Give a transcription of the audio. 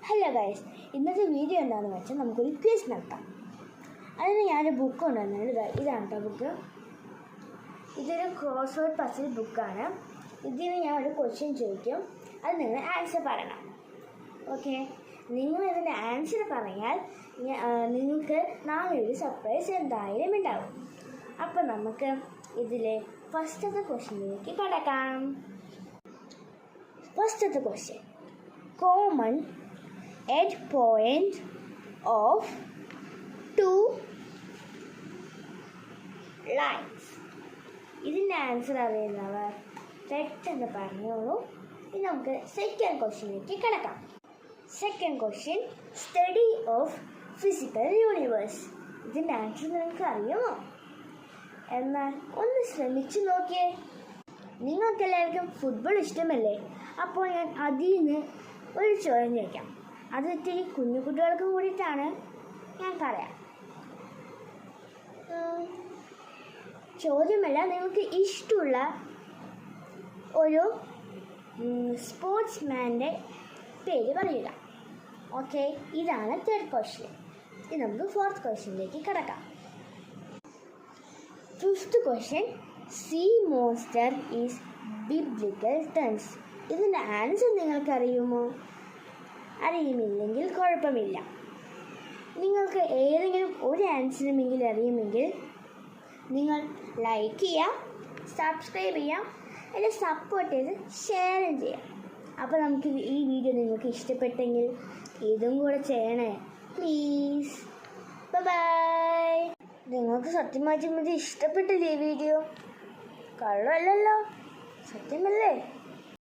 Hello guys, ഇന്നത്തെ video എന്താണെന്ന് വെച്ചാൽ നമുക്കൊരു ക്വിസ് നടത്താം. അതിന് ഞാനൊരു ബുക്ക് കൊണ്ടുവന്നത് ഇതാണ് കേട്ടോ ബുക്ക്. ഇതൊരു ക്രോസ് വേർഡ് പസിൽ ബുക്കാണ്. ഇതിന് ഞാൻ ഒരു ക്വസ്റ്റ്യൻ ചോദിക്കും, അത് നിങ്ങൾ ആൻസർ പറയണം. ഓക്കെ, നിങ്ങൾ ഇതിൻ്റെ ആൻസർ പറഞ്ഞാൽ നിങ്ങൾക്ക് നാളെ ഒരു സർപ്രൈസ് എന്തായാലും ഉണ്ടാവും. അപ്പോൾ നമുക്ക് ഇതിലെ ഫസ്റ്റത്തെ ക്വസ്റ്റ്യനിലേക്ക് കടക്കാം. ഫസ്റ്റത്തെ question: common end point of two lines. ഇതിൻ്റെ ആൻസർ അറിയുന്നവർ പെട്ടെന്ന് പറഞ്ഞോളൂ. ഇനി നമുക്ക് സെക്കൻഡ് ക്വസ്റ്റ്യനിലേക്ക് കിടക്കാം. Second question: study of physical universe. ഇതിൻ്റെ ആൻസർ നിങ്ങൾക്ക് അറിയുമോ? എന്നാൽ ഒന്ന് ശ്രമിച്ചു നോക്കിയേ. നിങ്ങൾക്കെല്ലാവർക്കും ഫുട്ബോൾ ഇഷ്ടമല്ലേ? അപ്പോൾ ഞാൻ അതിൽ നിന്ന് ഒരു ചോദ്യം ചോദിക്കാം. അത് ഇത്തിരി കുഞ്ഞു കുട്ടികൾക്ക് കൂടിയിട്ടാണ് ഞാൻ പറയാം. ചോദ്യമല്ല, നിങ്ങൾക്ക് ഇഷ്ടമുള്ള ഒരു സ്പോർട്സ്മാൻ്റെ പേര് പറയുക. ഓക്കെ, ഇതാണ് തേർഡ് ക്വസ്റ്റ്യൻ. ഇനി നമുക്ക് ഫോർത്ത് ക്വസ്റ്റ്യനിലേക്ക് കിടക്കാം. Fifth question: sea monster is biblical tense. ഇതിൻ്റെ ആൻസർ നിങ്ങൾക്കറിയുമോ? അറിയുമില്ലെങ്കിൽ കുഴപ്പമില്ല. നിങ്ങൾക്ക് ഏതെങ്കിലും ഒരു ആൻസറുമെങ്കിലും അറിയുമെങ്കിൽ നിങ്ങൾ ലൈക്ക് ചെയ്യാം, സബ്സ്ക്രൈബ് ചെയ്യാം, അല്ലെങ്കിൽ സപ്പോർട്ട് ചെയ്ത് ഷെയറും ചെയ്യാം. അപ്പോൾ നമുക്ക് ഈ വീഡിയോ നിങ്ങൾക്ക് ഇഷ്ടപ്പെട്ടെങ്കിൽ ഇതും കൂടെ ചെയ്യണേ പ്ലീസ്. ബൈ. നിങ്ങൾക്ക് സത്യമായിട്ടും ഇത് ഇഷ്ടപ്പെട്ടില്ലേ ഈ വീഡിയോ? കള്ളമല്ലല്ലോ, സത്യമല്ലേ?